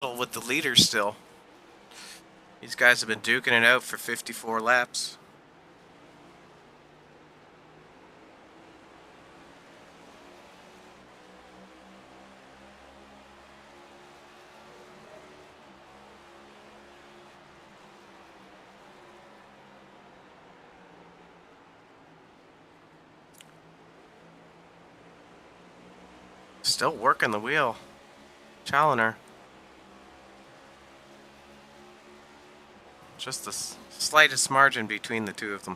with the leaders still. These guys have been duking it out for 54 laps. Still working the wheel. Challenger. Just the slightest margin between the two of them.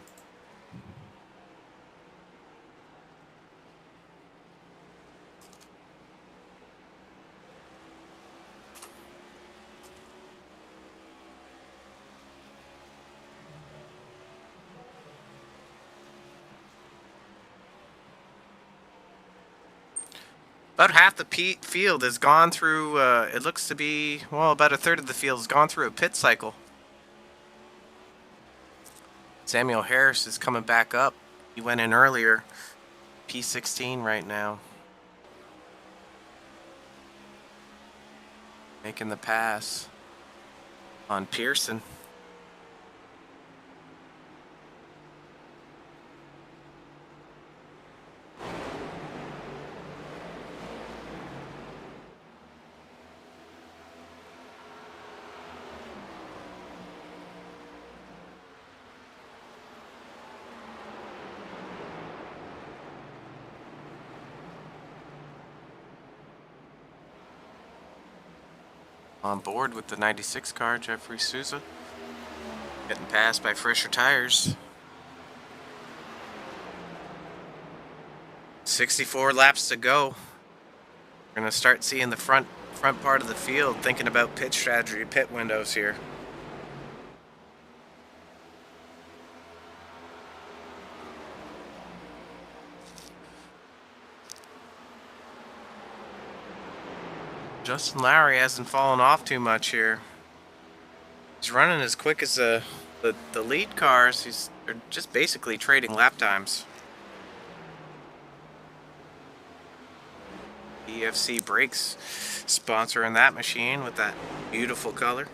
About half the field has gone through, it looks to be, well, about a third of the field has gone through a pit cycle. Samuel Harris is coming back up. He went in earlier. P16 right now. Making the pass on Pearson. On board with the 96 car, Jeffrey Souza. Getting passed by fresher tires. 64 laps to go. We're going to start seeing the front part of the field thinking about pit strategy, pit windows here. Justin Lowry hasn't fallen off too much here. He's running as quick as the lead cars. They're just basically trading lap times. EFC Brakes sponsoring that machine with that beautiful color.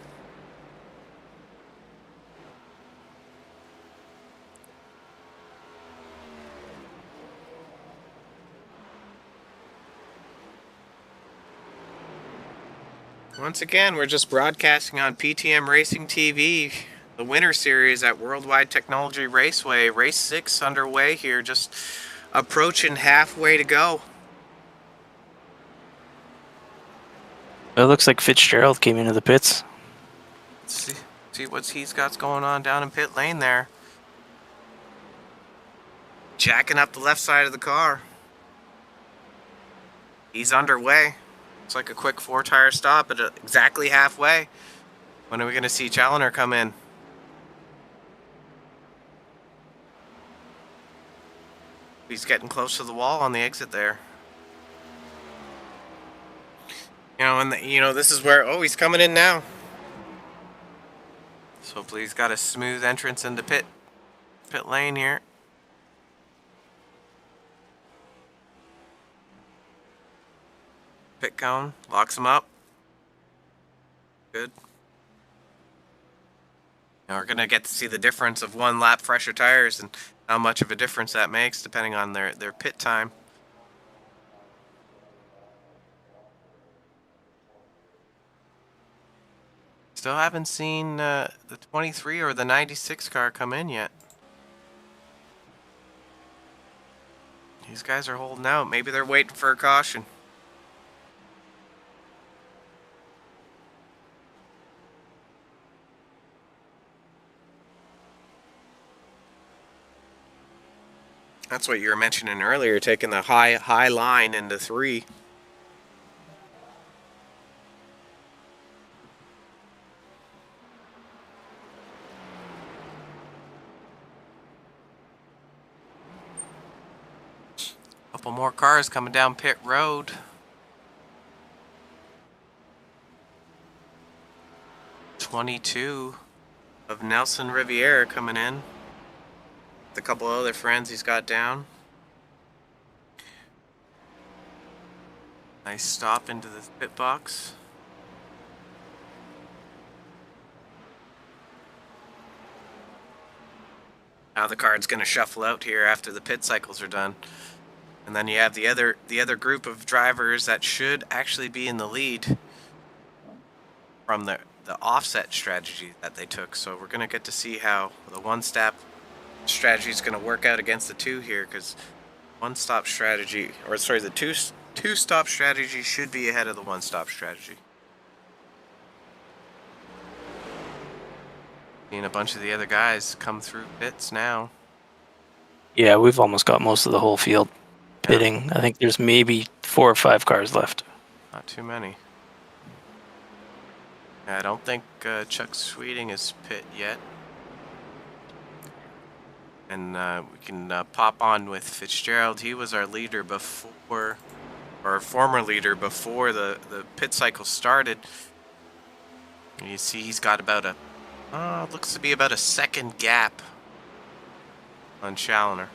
Once again, we're just broadcasting on PTM Racing TV, the Winter Series at Worldwide Technology Raceway. Race 6 underway here, just approaching halfway to go. It looks like Fitzgerald came into the pits. Let's see what he's got going on down in pit lane there. Jacking up the left side of the car. He's underway. It's like a quick 4-tire stop at exactly halfway. When are we going to see Challenger come in? He's getting close to the wall on the exit there. And this is where, he's coming in now. So hopefully he's got a smooth entrance into pit lane here. Pit cone, locks him up. Good. Now we're gonna get to see the difference of 1 lap fresher tires and how much of a difference that makes depending on their pit time. Still haven't seen the 23 or the 96 car come in yet. These guys are holding out. Maybe they're waiting for a caution. That's what you were mentioning earlier, taking the high line into 3. Couple more cars coming down pit road. '22 of Nelson Riviera coming in. A couple other friends he's got down. Nice stop into the pit box. how the card's going to shuffle out here after the pit cycles are done. And then you have the other group of drivers that should actually be in the lead from the offset strategy that they took. So we're going to get to see how the one-stop strategy is going to work out against the two here, because one-stop strategy, or sorry, the two-stop strategy should be ahead of the one-stop strategy. Seeing a bunch of the other guys come through pits now. Yeah, we've almost got most of the whole field pitting. Yeah. I think there's maybe 4 or 5 cars left. Not too many. I don't think Chuck Sweeting is pit yet. And we can pop on with Fitzgerald. He was our leader before, or former leader before the pit cycle started. And you see he's got about a, looks to be about a second gap on Challoner.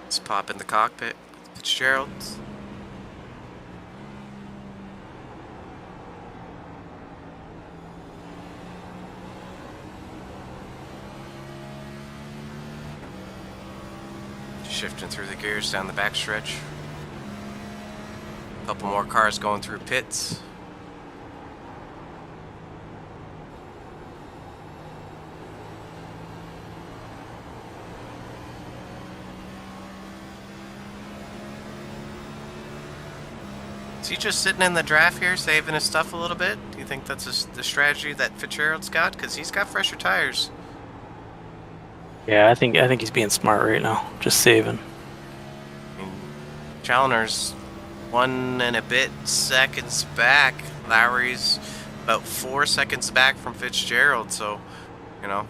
Let's pop in the cockpit. Fitzgerald. Shifting through the gears down the backstretch. A couple more cars going through pits. Is he just sitting in the draft here, saving his stuff a little bit? Do you think that's the strategy that Fitzgerald's got? Because he's got fresher tires. Yeah, I think he's being smart right now, just saving. I mean, Challoner's 1 and a bit seconds back. Lowry's about 4 seconds back from Fitzgerald, so, you know,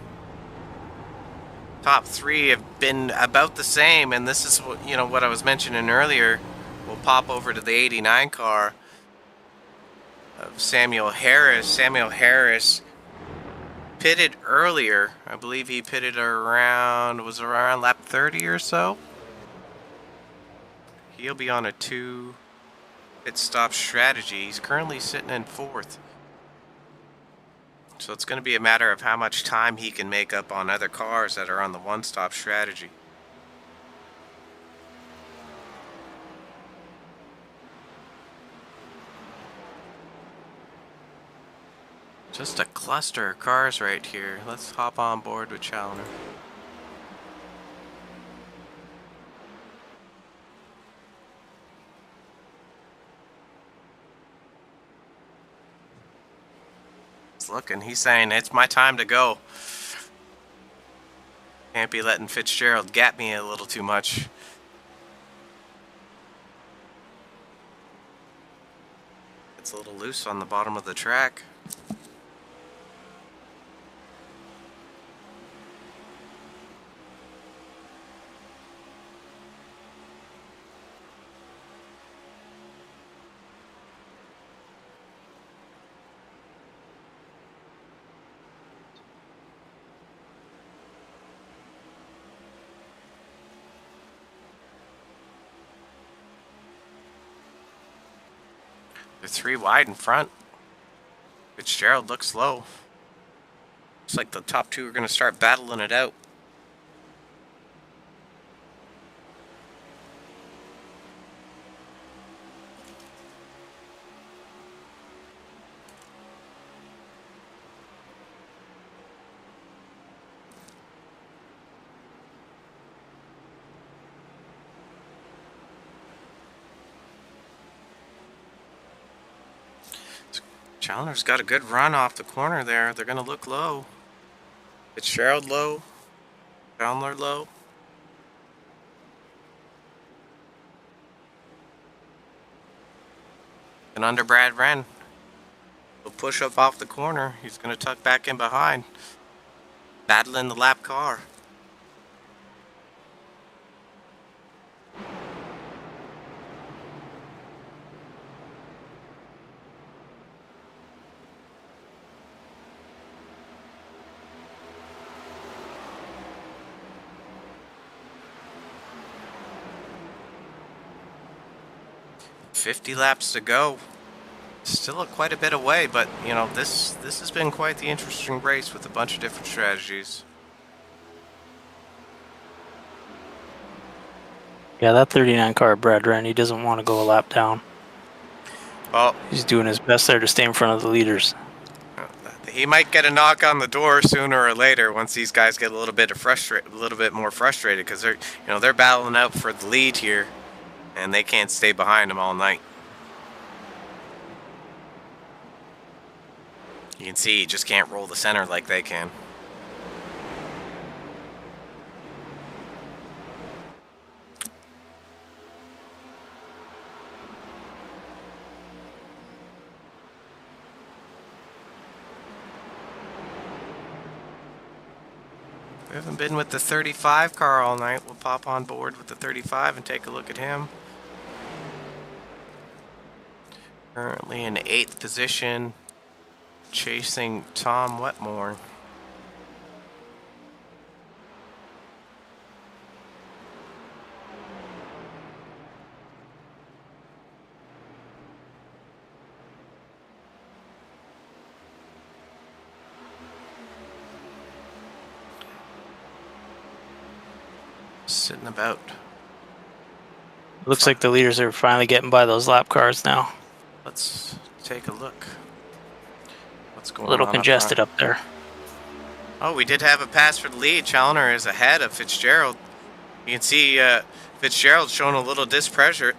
top 3 have been about the same, and this is what, you know, what I was mentioning earlier. We'll pop over to the 89 car of Samuel Harris. Samuel Harris pitted earlier. I believe he pitted around lap 30 or so. He'll be on a 2 pit stop strategy. He's currently sitting in 4th. So it's going to be a matter of how much time he can make up on other cars that are on the one-stop strategy. Just a cluster of cars right here. Let's hop on board with Challoner. He's looking. He's saying, it's my time to go. Can't be letting Fitzgerald gap me a little too much. It's a little loose on the bottom of the track. They're 3 wide in front. Fitzgerald looks low. Looks like the top 2 are going to start battling it out. Challoner's got a good run off the corner there. They're going to look low. Fitzgerald low. Challoner low. And under Brad Wren. He'll push up off the corner. He's going to tuck back in behind. Battling the lap car. 50 laps to go. Still quite a bit away, but you know, this has been quite the interesting race with a bunch of different strategies. Yeah, that 39 car, Brad Wren, he doesn't want to go a lap down. Well, He's doing his best there to stay in front of the leaders. he might get a knock on the door sooner or later once these guys get a little bit more frustrated, because they're battling out for the lead here, and they can't stay behind him all night. You can see he just can't roll the center like they can. We haven't been with the 35 car all night. We'll pop on board with the 35 and take a look at him. Currently in 8th position, chasing Tom Wetmore. Sitting about. Looks like the leaders are finally getting by those lap cars now. Let's take a look. What's going on? A little congested up there. Oh, we did have a pass for the lead. Challoner is ahead of Fitzgerald. You can see Fitzgerald showing a little displeasure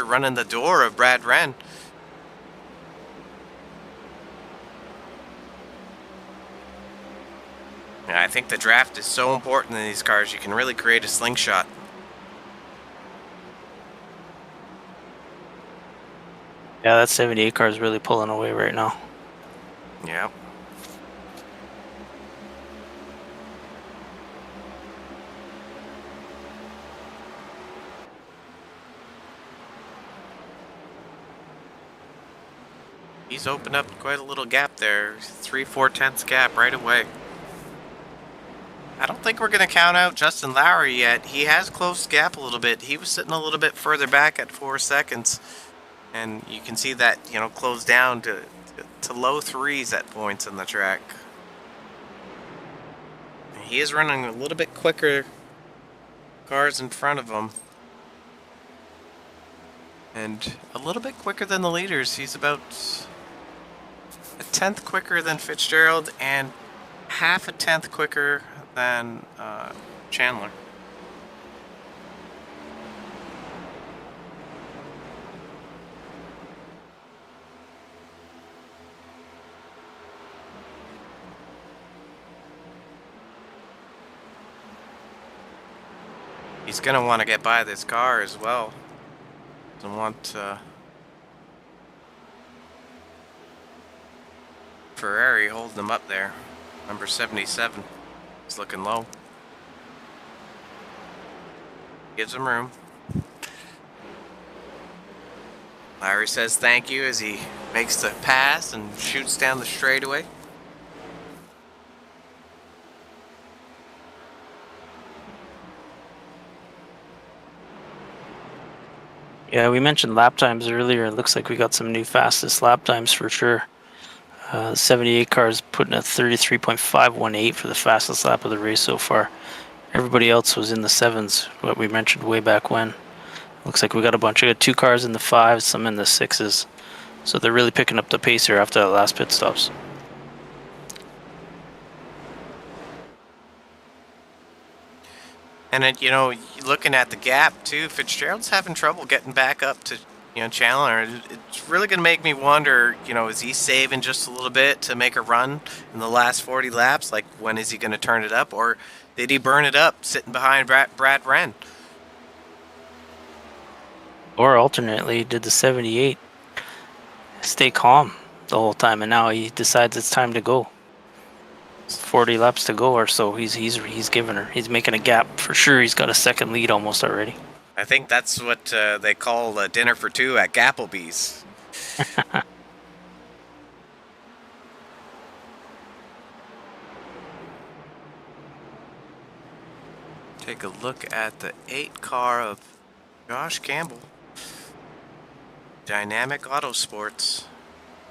running the door of Brad Wren. Yeah, I think the draft is so important in these cars. You can really create a slingshot. Yeah, that 78 car is really pulling away right now. Yeah. He's opened up quite a little gap there. 3/4 gap right away. I don't think we're going to count out Justin Lowry yet. He has closed the gap a little bit. He was sitting a little bit further back at 4 seconds. And you can see that, closed down to low 3s at points in the track. He is running a little bit quicker cars in front of him. And a little bit quicker than the leaders. He's about a 10th quicker than Fitzgerald and half a 10th quicker than Chandler. He's going to want to get by this car as well. Doesn't want Ferrari holding him up there. Number 77. He's looking low. Gives him room. Larry says thank you as he makes the pass and shoots down the straightaway. Yeah, we mentioned lap times earlier. It looks like we got some new fastest lap times for sure. 78 cars putting a 33.518 for the fastest lap of the race so far. Everybody else was in the 7s, what we mentioned way back when. Looks like we got a bunch of 2 cars in the 5s, some in the 6s. So they're really picking up the pace here after the last pit stops. And it, looking at the gap too, Fitzgerald's having trouble getting back up to, Chandler. It's really going to make me wonder, is he saving just a little bit to make a run in the last 40 laps? Like, when is he going to turn it up? Or did he burn it up sitting behind Brad Wren? Or alternately, did the 78 stay calm the whole time, and now he decides it's time to go? 40 laps to go or so. He's giving her. He's making a gap for sure. He's got a second lead almost already. I think that's what they call dinner for two at Gapplebee's. Take a look at the 8 car of Josh Campbell. Dynamic Auto Sports.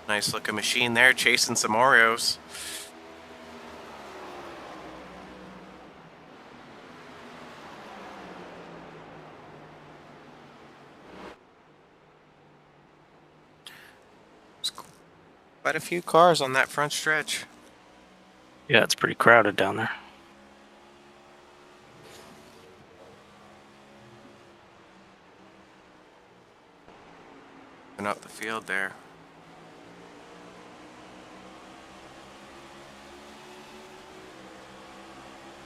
Nice looking machine there, chasing some Oreos. Quite a few cars on that front stretch. Yeah, it's pretty crowded down there. And up the field there.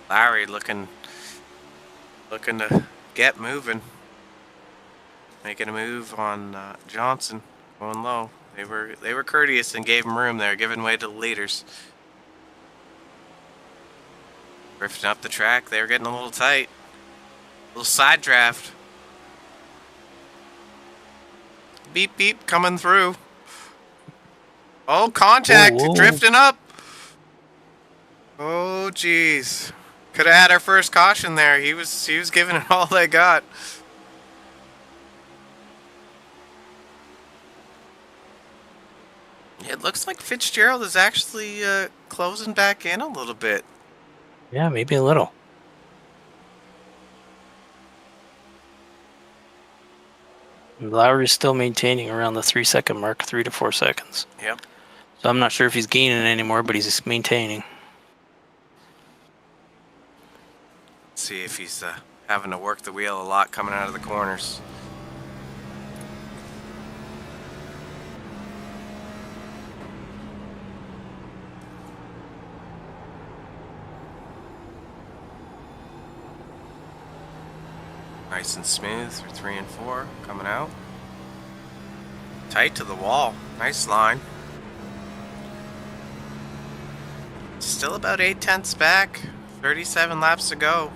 Larry looking to get moving. Making a move on Johnson, going low. They were courteous and gave him room there, giving way to the leaders. Drifting up the track, they were getting a little tight. A little side draft. Beep beep coming through. Oh, contact, Whoa, whoa. drifting up. Oh geez. Could have had our first caution there. He was giving it all they got. It looks like Fitzgerald is actually closing back in a little bit. Yeah, maybe a little. Lowry's still maintaining around the 3-second mark, 3 to 4 seconds. Yep. So I'm not sure if he's gaining anymore, but he's maintaining. Let's see if he's having to work the wheel a lot coming out of the corners. Nice and smooth for 3 and 4 coming out. Tight to the wall. Nice line. Still about 8/10 back. 37 laps to go.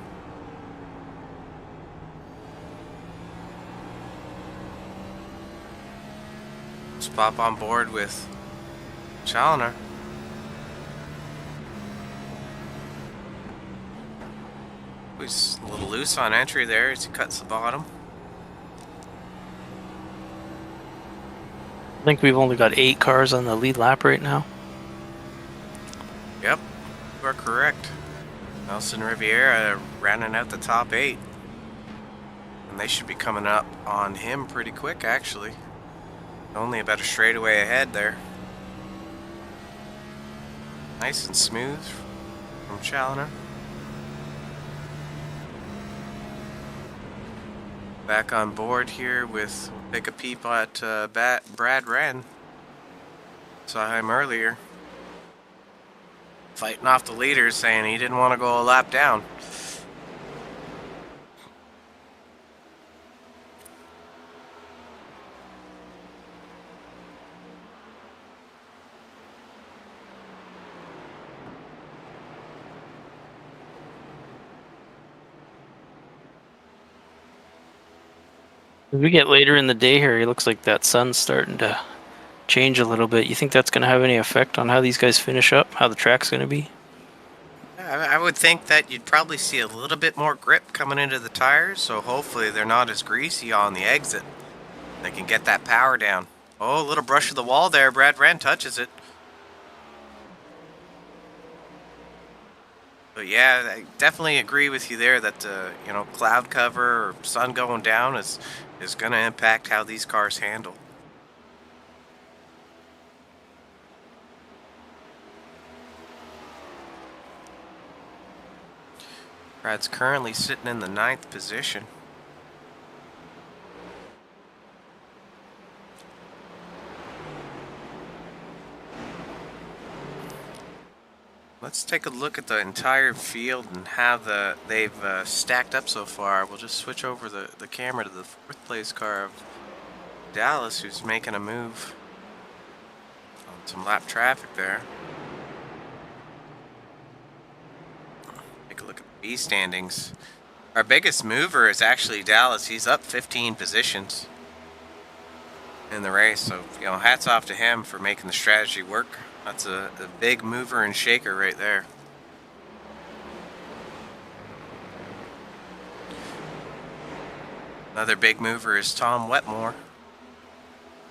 Let's pop on board with Challoner. He's a little loose on entry there as he cuts the bottom. I think we've only got 8 cars on the lead lap right now. Yep, you are correct. Nelson Riviera rounding out the top 8. And they should be coming up on him pretty quick, actually. Only about a straightaway ahead there. Nice and smooth from Challoner. Back on board here with, we'll take a peep at Brad Wren. Saw him earlier. Fighting off the leaders, saying he didn't want to go a lap down. As we get later in the day here, it looks like that sun's starting to change a little bit. You think that's going to have any effect on how these guys finish up, how the track's going to be? I would think that you'd probably see a little bit more grip coming into the tires, so hopefully they're not as greasy on the exit. They can get that power down. Oh, a little brush of the wall there. Brad Wren touches it. But yeah, I definitely agree with you there that cloud cover or sun going down is going to impact how these cars handle. Brad's currently sitting in the 9th position. Let's take a look at the entire field and how they've stacked up so far. We'll just switch over the camera to the 4th place car of Dallas, who's making a move on some lap traffic there. Take a look at the B standings. Our biggest mover is actually Dallas. He's up 15 positions in the race, so hats off to him for making the strategy work. That's a big mover and shaker right there. Another big mover is Tom Wetmore.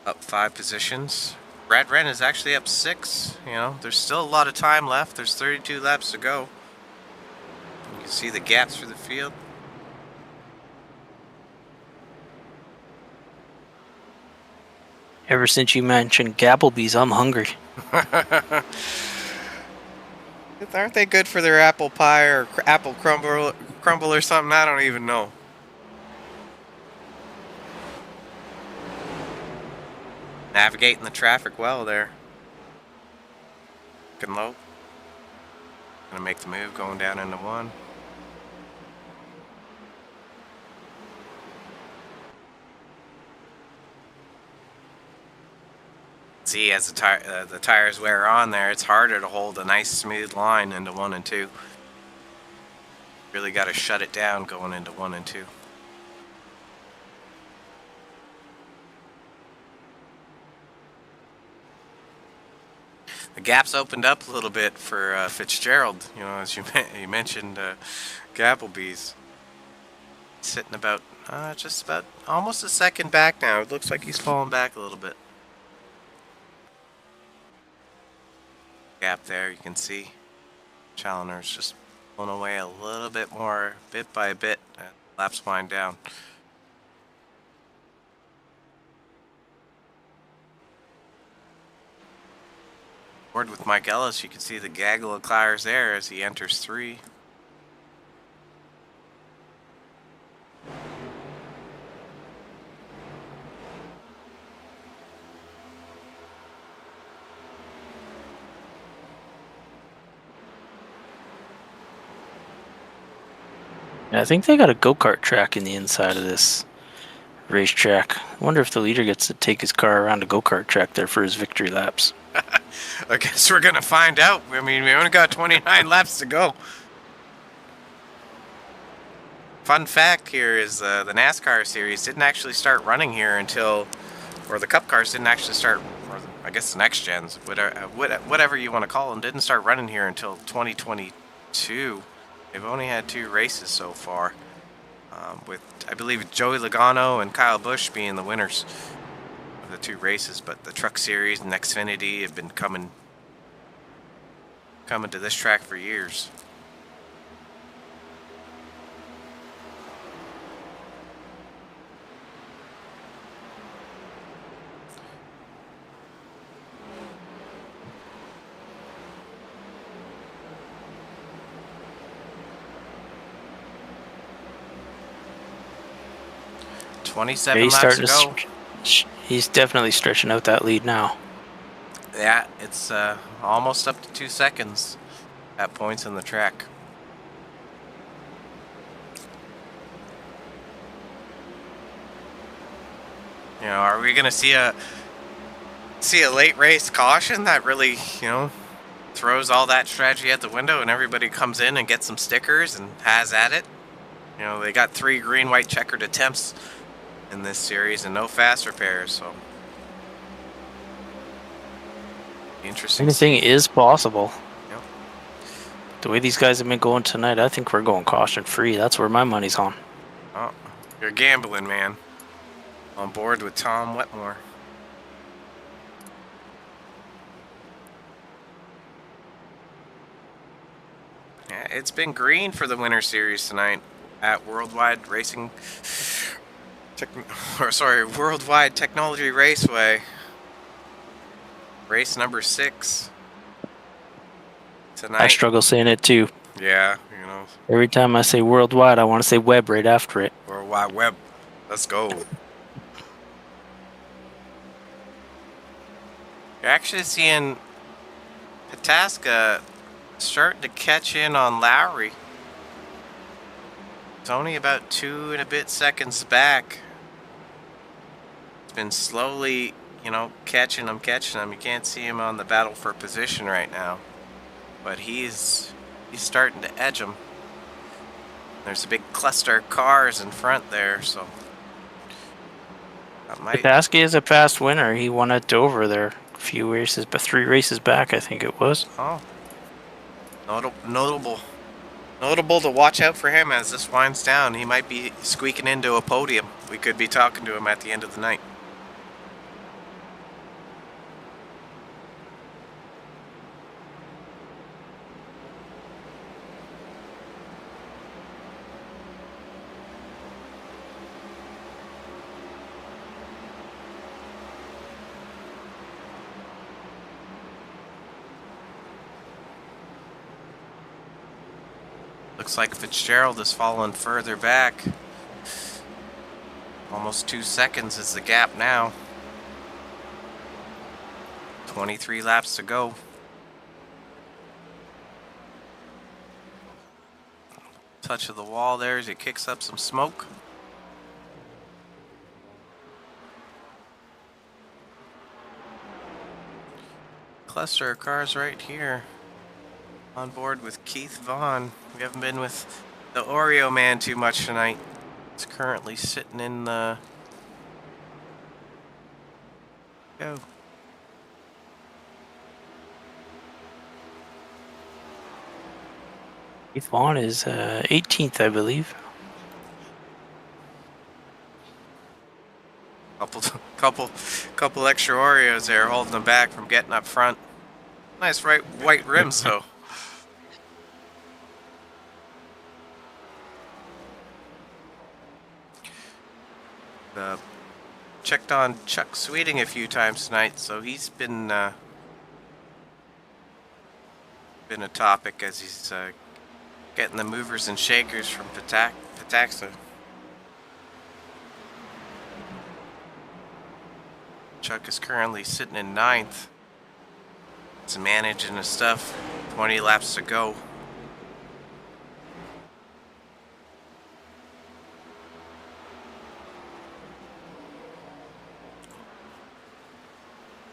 up 5 positions. Brad Wren is actually up 6. You know, there's still a lot of time left. There's 32 laps to go. You can see the gaps through the field. Ever since you mentioned Gapplebees, I'm hungry. Aren't they good for their apple pie or apple crumble or something? I don't even know. Navigating the traffic well there. Looking low. Gonna make the move going down into 1. See, as the tires wear on there, it's harder to hold a nice smooth line into 1 and 2. Really got to shut it down going into 1 and 2. The gap's opened up a little bit for Fitzgerald, you know, as you mentioned, Gapplebees. Sitting about, just about almost a second back now. It looks like he's falling back a little bit. Gap there, you can see. Challoner's just pulling away a little bit more, bit by bit, as laps wind down. Board with Mike Ellis, you can see the gaggle of cars there as he enters 3. Yeah, I think they got a go-kart track in the inside of this racetrack. I wonder if the leader gets to take his car around a go-kart track there for his victory laps. I guess we're gonna find out. I mean, we only got 29 laps to go. Fun fact here is the NASCAR series didn't actually start running here until, or the Cup cars didn't actually start, or I guess the next gens, whatever you want to call them, didn't start running here until 2022. They've only had 2 races so far, with I believe Joey Logano and Kyle Busch being the winners of the 2 races. But the Truck Series and Xfinity have been coming to this track for years. Yeah, 27 laps to go. He's definitely stretching out that lead now. Yeah, it's almost up to 2 seconds at points in the track. You know, are we gonna see a late race caution that really, you know, throws all that strategy out the window and everybody comes in and gets some stickers and has at it? You know, they got 3 green, white checkered attempts in this series and no fast repairs, so interesting. Anything is possible. Yep. The way these guys have been going tonight, I think we're going caution free. That's where my money's on. Oh, you're gambling, man. On board with Tom Wetmore. Yeah, it's been green for the Winter Series tonight at Worldwide Technology Raceway. Race number 6 tonight. I struggle saying it too. Yeah, you know. Every time I say worldwide, I want to say web right after it. World Wide Web. Let's go. You're actually seeing Pataska starting to catch in on Lowry. It's only about 2 and a bit seconds back. It's been slowly, you know, catching him. You can't see him on the battle for position right now, but he's starting to edge him. There's a big cluster of cars in front there, so that might. Pataski is a past winner. He won at Dover there a few races, but 3 races back, I think it was. Oh, notable to watch out for him as this winds down. He might be squeaking into a podium. We could be talking to him at the end of the night. Looks like Fitzgerald is falling further back. Almost 2 seconds is the gap now. 23 laps to go. Touch of the wall there as it kicks up some smoke. Cluster of cars right here. On board with Keith Vaughn. We haven't been with the Oreo man too much tonight. It's currently sitting in the... Go. Keith Vaughn is 18th, I believe. Couple extra Oreos there holding them back from getting up front. Nice white rims though. Checked on Chuck Sweeting a few times tonight, so he's been a topic as he's getting the movers and shakers from Pataxa. Chuck is currently sitting in 9th. He's managing his stuff. 20 laps to go.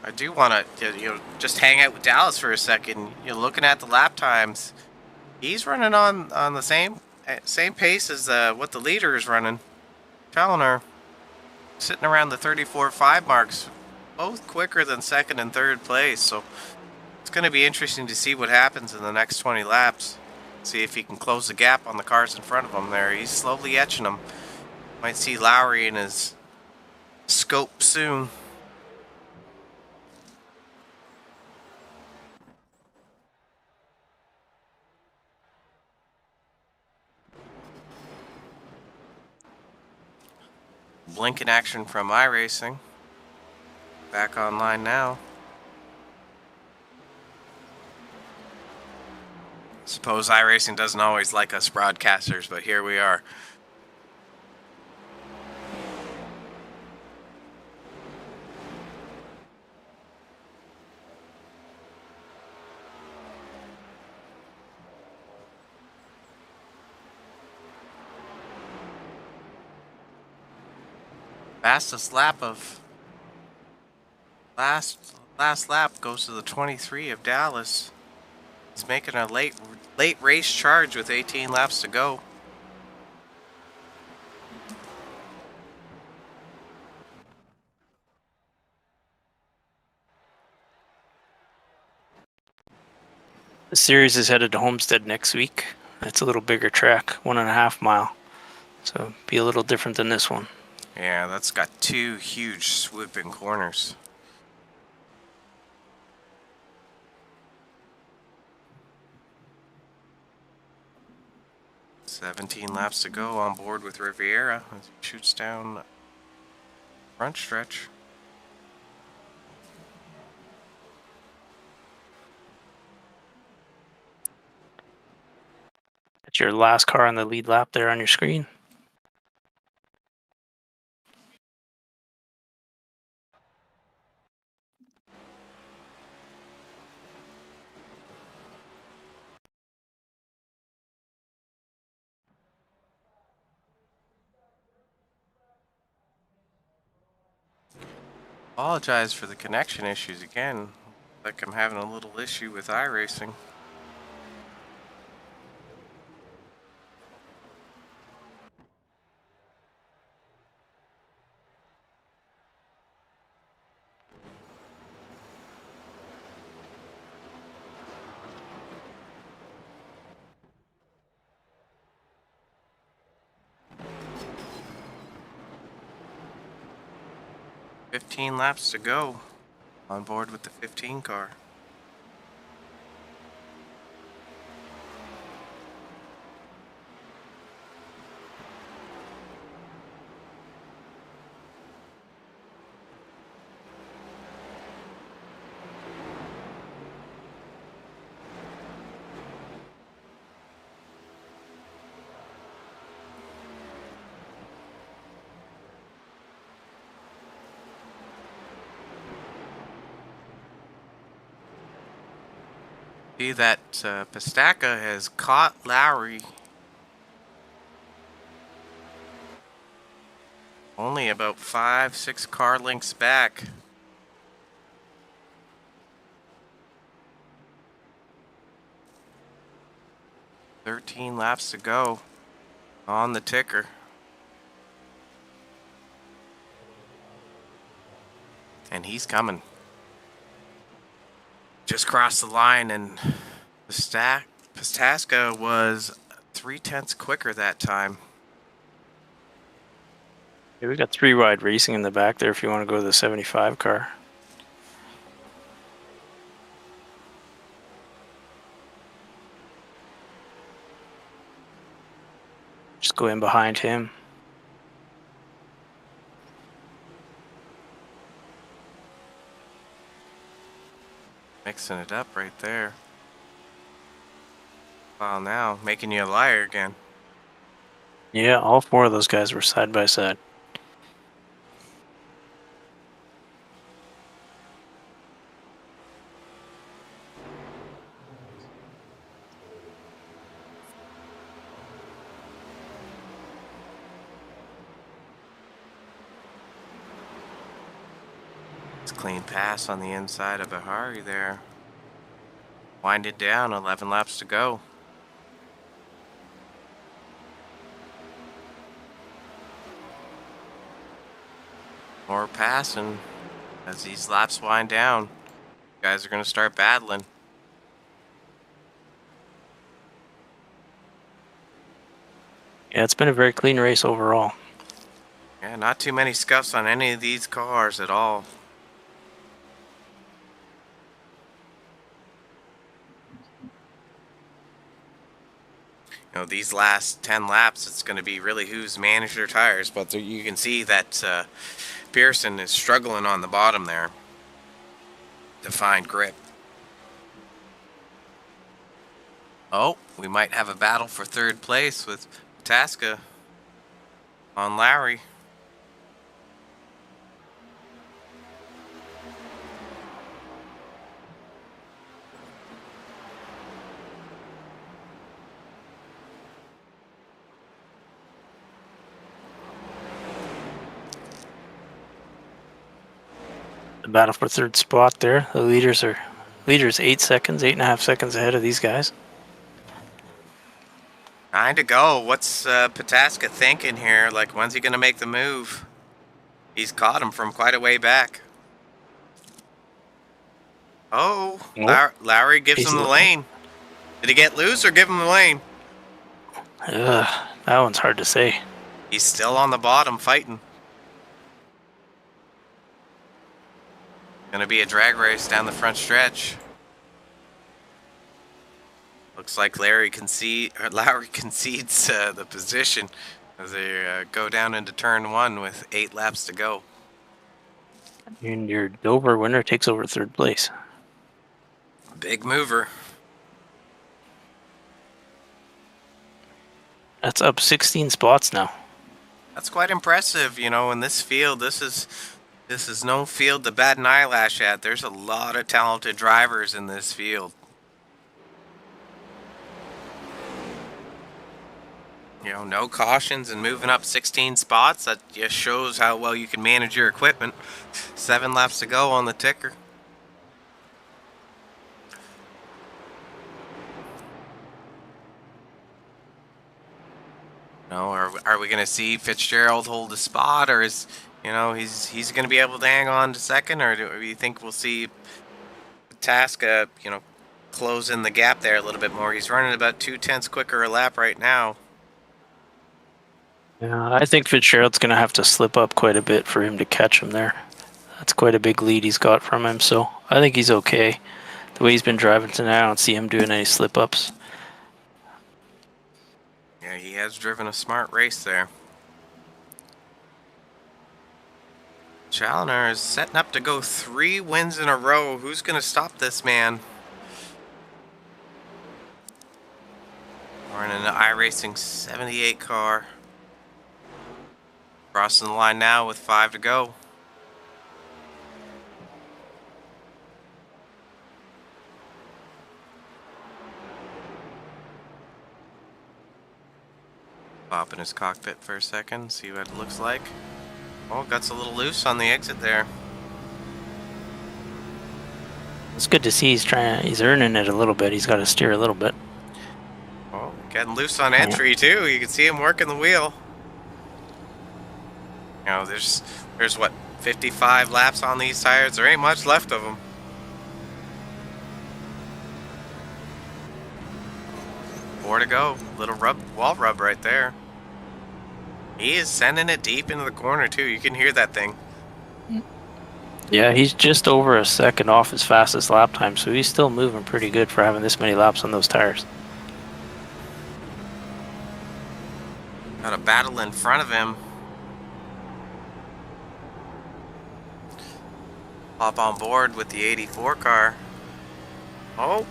I do want to just hang out with Dallas for a second. Looking at the lap times, he's running on the same pace as what the leader is running. Challenger sitting around the 34.5 marks, both quicker than second and third place. So it's going to be interesting to see what happens in the next 20 laps. See if he can close the gap on the cars in front of him there. He's slowly etching them. Might see Lowry in his scope soon. Blinking action from iRacing. Back online now. Suppose iRacing doesn't always like us broadcasters, but here we are. Fastest lap of last lap goes to the 23 of Dallas. He's making a late race charge with 18 laps to go. The series is headed to Homestead next week. It's a little bigger track, 1.5 mile. So be a little different than this one. Yeah, that's got 2 huge swooping corners. "17 laps to go on board with Riviera as he shoots down front stretch." That's your last car on the lead lap there on your screen. Apologize for the connection issues again. Like I'm having a little issue with iRacing. "15 laps to go on board with the 15 car." See that Pistaka has caught Lowry only about 5-6 car lengths back. "13 laps to go on the ticker." And he's coming. Just crossed the line, and Pistaka was 3/10 quicker that time. Yeah, we got 3 wide racing in the back there if you want to go to the 75 car. Just go in behind him. Mixing it up right there. Wow, now making you a liar again. Yeah, all 4 of those guys were side by side. It's clean pass on the inside of Bahari there. Winded down, 11 laps to go. More passing as these laps wind down. Guys are going to start battling. Yeah, it's been a very clean race overall. Yeah, not too many scuffs on any of these cars at all. You know, these last 10 laps, it's going to be really who's managed their tires. But there, you can see that Pearson is struggling on the bottom there to find grip. Oh, we might have a battle for third place with Tasca on Lowry. The battle for third spot there. The leaders 8 seconds, 8.5 seconds ahead of these guys. 9 to go. What's Pataska thinking here? Like, when's he going to make the move? He's caught him from quite a way back. Oh, Lowry gives him the lane. Did he get loose or give him the lane? That one's hard to say. He's still on the bottom fighting. Gonna be a drag race down the front stretch. Looks like Lowry concedes the position as they go down into turn 1 with 8 laps to go. And your Dover winner takes over third place. Big mover. That's up 16 spots now. That's quite impressive, you know, in this field. This is no field to bat an eyelash at. There's a lot of talented drivers in this field. You know, no cautions and moving up 16 spots. That just shows how well you can manage your equipment. 7 laps to go on the ticker. No, are we going to see Fitzgerald hold a spot, or is, you know, he's going to be able to hang on to second, or do you think we'll see Tasca, you know, close in the gap there a little bit more? He's running about 2/10 quicker a lap right now. Yeah, I think Fitzgerald's going to have to slip up quite a bit for him to catch him there. That's quite a big lead he's got from him, so I think he's okay. The way he's been driving tonight, I don't see him doing any slip-ups. Yeah, he has driven a smart race there. Challoner is setting up to go 3 wins in a row. Who's going to stop this man? We're in an iRacing 78 car. Crossing the line now with 5 to go. Pop in his cockpit for a second, see what it looks like. Oh, gut's a little loose on the exit there. It's good to see he's earning it a little bit. He's got to steer a little bit. Oh, getting loose on entry too. You can see him working the wheel. You know, there's what, 55 laps on these tires. There ain't much left of them. Four to go. Little wall rub right there. He is sending it deep into the corner too. You can hear that thing. Yeah, he's just over a second off his fastest lap time, so he's still moving pretty good for having this many laps on those tires. Got a battle in front of him. Hop on board with the 84 car. Oh,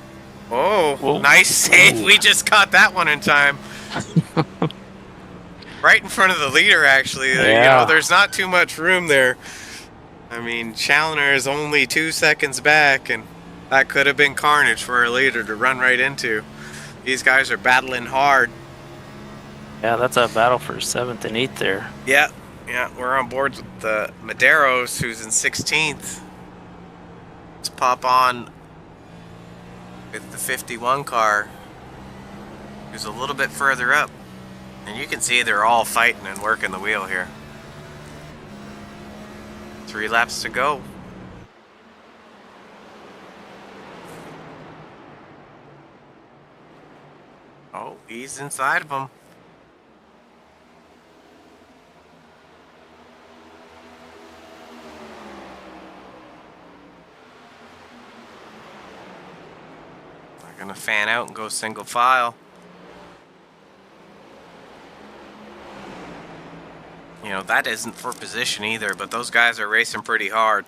Whoa. Nice save. Ooh. We just caught that one in time. Right in front of the leader, actually. Yeah. You know, there's not too much room there. I mean, Challoner is only 2 seconds back, and that could have been carnage for a leader to run right into. These guys are battling hard. Yeah, that's a battle for 7th and 8th there. Yeah, we're on board with the Maderos, who's in 16th. Let's pop on with the 51 car, who's a little bit further up. And you can see they're all fighting and working the wheel here. 3 laps to go. Oh, he's inside of them. They're gonna fan out and go single file. You know, that isn't for position either, but those guys are racing pretty hard.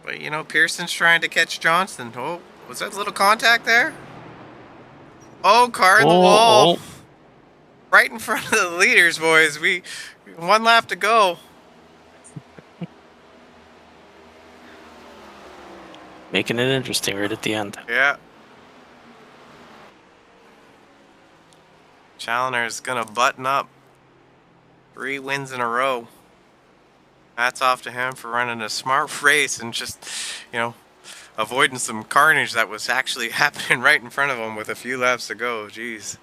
But, you know, Pearson's trying to catch Johnston. Oh, was that a little contact there? Oh, car in the wall. Oh. Right in front of the leaders, boys. 1 lap to go. Making it interesting right at the end. Yeah. Challoner's gonna button up 3 wins in a row. Hats off to him for running a smart race and just, you know, avoiding some carnage that was actually happening right in front of him with a few laps to go. Jeez.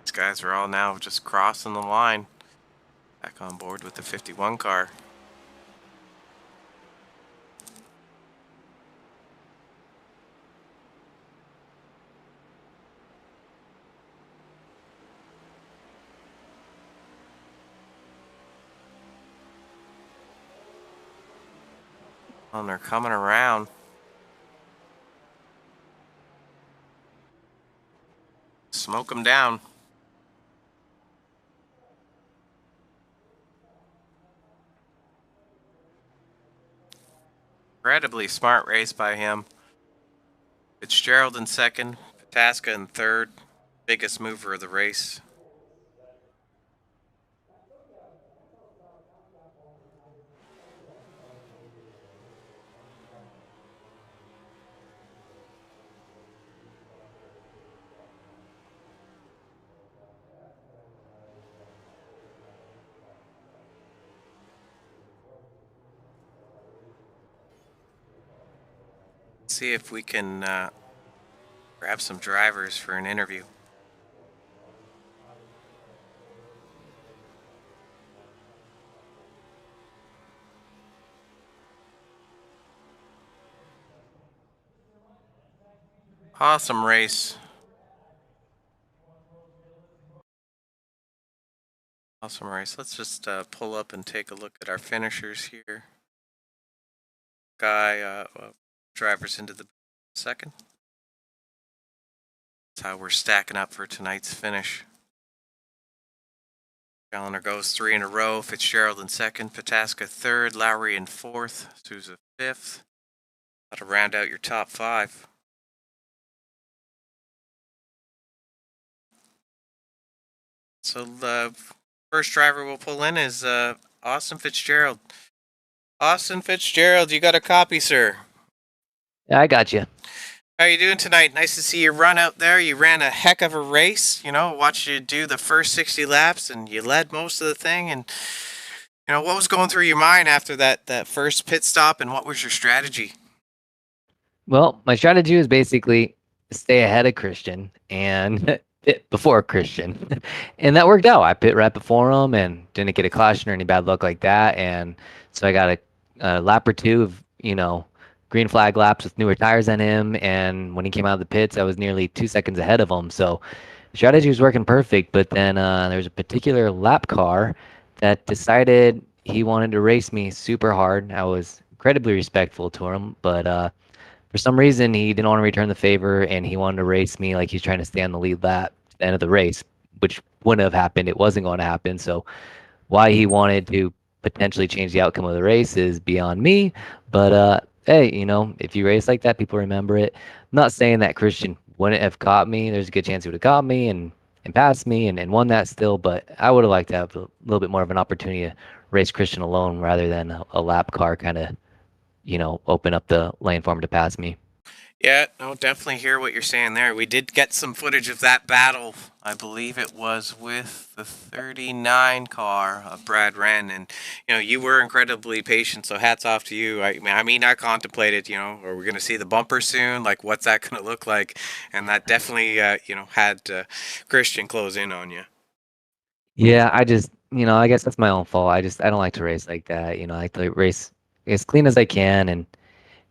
These guys are all now just crossing the line. Back on board with the 51 car. And they're coming around. Smoke them down. Incredibly smart race by him. Fitzgerald in second, Pataska in third. Biggest mover of the race. See if we can grab some drivers for an interview. Awesome race. Awesome race. Let's just pull up and take a look at our finishers here. Drivers into the second. That's how we're stacking up for tonight's finish. Challoner goes 3 in a row. Fitzgerald in second, Pataska third, Lowry in fourth, Souza fifth. That'll round out your top 5. So First driver we'll pull in is Austin Fitzgerald. Austin Fitzgerald, you got a copy, sir. Yeah, I got you. How are you doing tonight? Nice to see you run out there. You ran a heck of a race. Watched you do the first 60 laps, and you led most of the thing. And what was going through your mind after that first pit stop, and what was your strategy? Well, my strategy was basically stay ahead of Christian and pit before Christian. And that worked out. I pit right before him and didn't get a caution or any bad luck like that. And so I got a lap or two of, green flag laps with newer tires on him. And when he came out of the pits, I was nearly 2 seconds ahead of him. So strategy was working perfect. But then there was a particular lap car that decided he wanted to race me super hard. I was incredibly respectful to him, but for some reason, he didn't want to return the favor, and he wanted to race me like he's trying to stay on the lead lap at the end of the race, which wouldn't have happened. It wasn't going to happen. So why he wanted to potentially change the outcome of the race is beyond me. But hey, if you race like that, people remember it. I'm not saying that Christian wouldn't have caught me. There's a good chance he would have caught me and passed me and won that still. But I would have liked to have a little bit more of an opportunity to race Christian alone rather than a lap car kind of open up the lane for him to pass me. Yeah, no, definitely hear what you're saying there. We did get some footage of that battle. I believe it was with the 39 car of Brad Wren, and you were incredibly patient. So hats off to you. I contemplated, are we going to see the bumper soon? Like, what's that going to look like? And that definitely, had Christian close in on you. Yeah, I just, I guess that's my own fault. I don't like to race like that. I like to race as clean as I can, and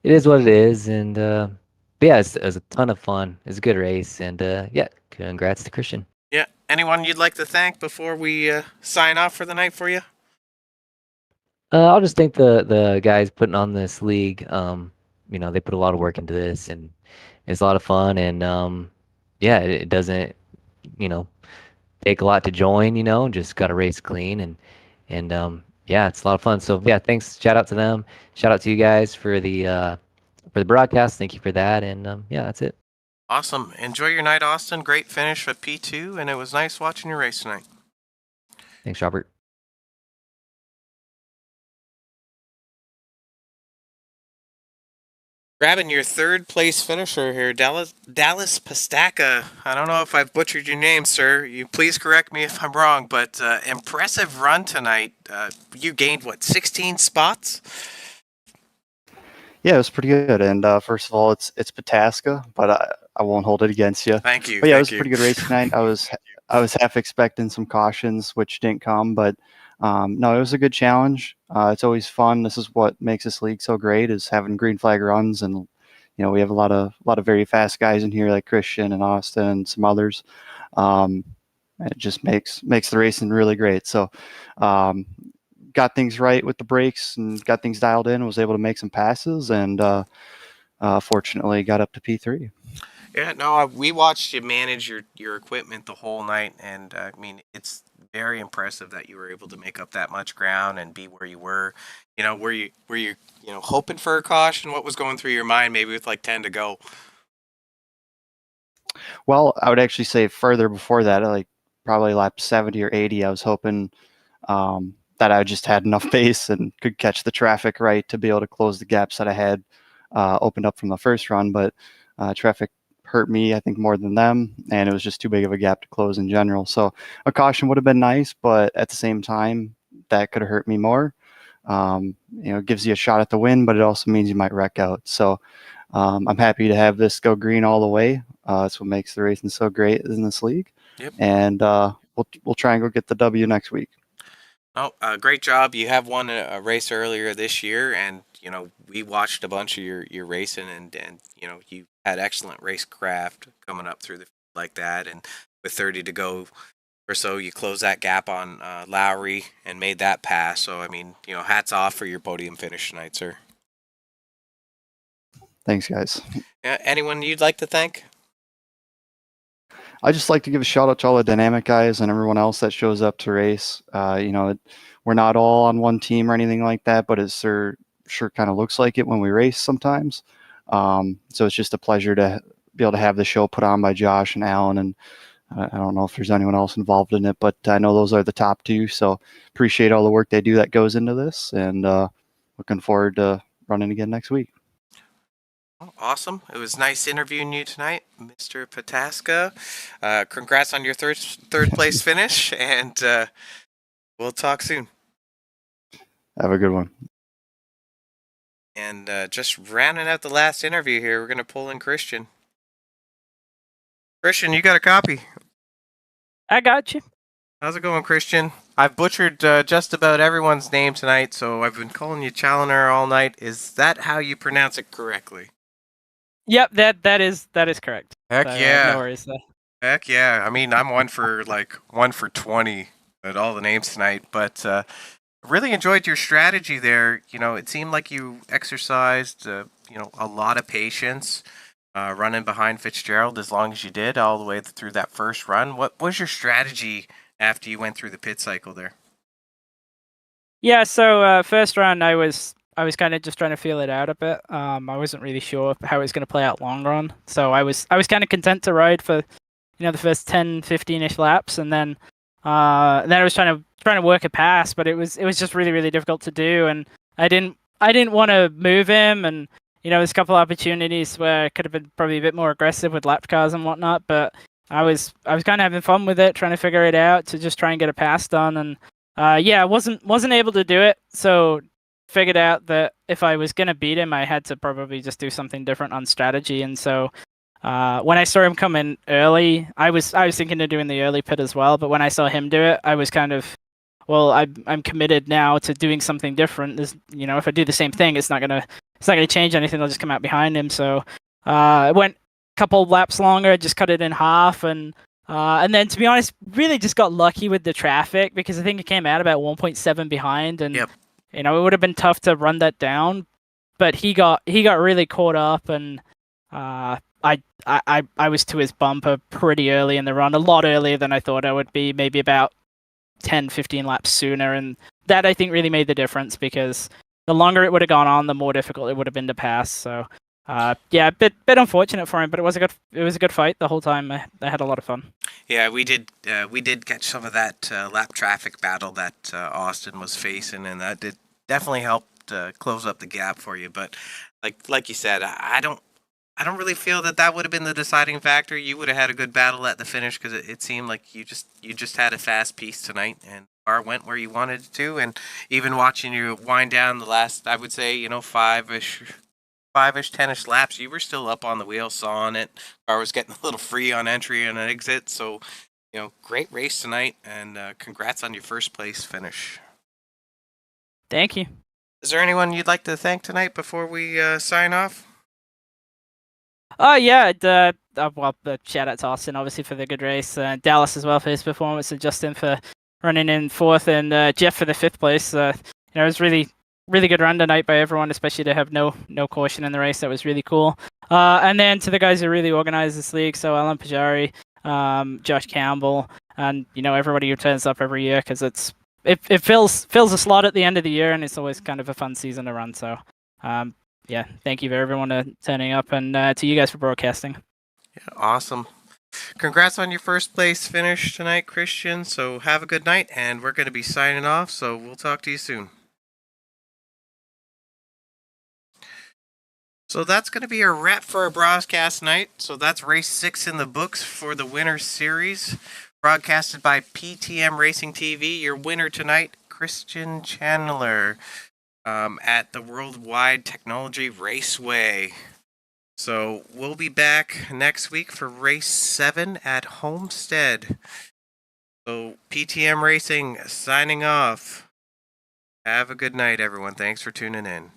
it is what it is. And but yeah, it was a ton of fun. It was a good race, and yeah, congrats to Christian. Yeah. Anyone you'd like to thank before we sign off for the night for you? I'll just thank the guys putting on this league. They put a lot of work into this, and it's a lot of fun. And yeah, it doesn't, you know, take a lot to join. Just got to race clean, and yeah, it's a lot of fun. So yeah, thanks. Shout out to them. Shout out to you guys for the broadcast. Thank you for that. And yeah, that's it. Awesome. Enjoy your night, Austin. Great finish at P2, and it was nice watching your race tonight. Thanks, Robert. Grabbing your third place finisher here, Dallas Pastaka. I don't know if I've butchered your name, sir. You please correct me if I'm wrong, but impressive run tonight. You gained 16 spots? Yeah, it was pretty good. And first of all, it's Pataska, but I won't hold it against you. Thank you. But yeah, it was a pretty good race tonight. I was half expecting some cautions, which didn't come, but no, it was a good challenge. It's always fun. This is what makes this league so great, is having green flag runs, and we have a lot of very fast guys in here like Christian and Austin and some others. It just makes the racing really great. So got things right with the brakes and got things dialed in, was able to make some passes, and fortunately got up to P3. Yeah, no, we watched you manage your equipment the whole night, and it's very impressive that you were able to make up that much ground and be where you were. Were you hoping for a caution? What was going through your mind, maybe with 10 to go? Well, I would actually say further before that, like probably lap 70 or 80, I was hoping that I just had enough pace and could catch the traffic right to be able to close the gaps that I had opened up from the first run. But traffic hurt me, I think, more than them, and it was just too big of a gap to close in general. So a caution would have been nice, but at the same time, that could have hurt me more. It gives you a shot at the win, but it also means you might wreck out. So I'm happy to have this go green all the way. That's what makes the racing so great in this league. Yep. And we'll try and go get the W next week. Oh, great job. You have won a race earlier this year, and we watched a bunch of your racing, and you had excellent racecraft coming up through the field like that, and with 30 to go or so, you closed that gap on Lowry and made that pass. So hats off for your podium finish tonight, sir. Thanks, guys. Anyone you'd like to thank? I just like to give a shout out to all the dynamic guys and everyone else that shows up to race. We're not all on one team or anything like that, but it sure kind of looks like it when we race sometimes. So it's just a pleasure to be able to have the show put on by Josh and Alan and I don't know if there's anyone else involved in it, but I know those are the top two. So appreciate all the work they do that goes into this, and looking forward to running again next week. Oh, awesome. It was nice interviewing you tonight, Mr. Pataska. Congrats on your third place finish, and we'll talk soon. Have a good one. And just rounding out the last interview here, we're going to pull in Christian. Christian, you got a copy. I got you. How's it going, Christian? I've butchered just about everyone's name tonight, so I've been calling you Challoner all night. Is that how you pronounce it correctly? Yep, that is correct. Heck So, yeah. no worries there. Heck yeah. I mean, I'm one for 20 at all the names tonight, but really enjoyed your strategy there. You know, it seemed like you exercised, a lot of patience, running behind Fitzgerald as long as you did all the way through that first run. What was your strategy after you went through the pit cycle there? Yeah, so first round I was kind of just trying to feel it out a bit. I wasn't really sure how it was going to play out long run, so I was kind of content to ride for the first 10, 15ish laps, and then I was trying to work a pass, but it was just really, really difficult to do, and I didn't want to move him, and there's a couple of opportunities where I could have been probably a bit more aggressive with lap cars and whatnot, but I was kind of having fun with it, trying to figure it out to just try and get a pass done, and I wasn't able to do it, so figured out that if I was gonna beat him, I had to probably just do something different on strategy, and so when I saw him come in early, I was thinking of doing the early pit as well, but when I saw him do it, I was kind of, well, I'm committed now to doing something different. There's, if I do the same thing, it's not gonna change anything. I'll just come out behind him. So I went a couple laps longer, just cut it in half, and then to be honest, really just got lucky with the traffic because I think it came out about 1.7 behind, and Yep. it would have been tough to run that down, but he got really caught up, and I was to his bumper pretty early in the run, a lot earlier than I thought I would be, maybe about 10, 15 laps sooner, and that I think really made the difference because the longer it would have gone on, the more difficult it would have been to pass. So a bit unfortunate for him, but it was a good fight the whole time. I had a lot of fun. Yeah, we did catch some of that lap traffic battle that Austin was facing, and that did definitely help close up the gap for you. But like you said, I don't really feel that would have been the deciding factor. You would have had a good battle at the finish because it seemed like you just had a fast piece tonight, and the car went where you wanted it to. And even watching you wind down the last, I would say, 5-ish, 10-ish laps, you were still up on the wheel, sawing it. Car was getting a little free on entry and exit. So, great race tonight, and congrats on your first place finish. Thank you. Is there anyone you'd like to thank tonight before we sign off? Oh yeah, the shout out to Austin obviously for the good race, Dallas as well for his performance, and Justin for running in fourth, and Jeff for the fifth place. It was really good run tonight by everyone, especially to have no caution in the race. That was really cool. And then to the guys who really organized this league, so Alan Pajari, Josh Campbell, and everybody who turns up every year because it fills a slot at the end of the year, and it's always kind of a fun season to run. So. Yeah, thank you for everyone turning up, and to you guys for broadcasting. Yeah, awesome. Congrats on your first place finish tonight, Christian. So have a good night, and we're going to be signing off, so we'll talk to you soon. So that's going to be a wrap for our broadcast night. So that's race 6 in the books for the winter series, broadcasted by PTM Racing TV. Your winner tonight, Christian Chandler. At the Worldwide Technology Raceway. So we'll be back next week for race 7 at Homestead. So PTM Racing signing off. Have a good night, everyone. Thanks for tuning in.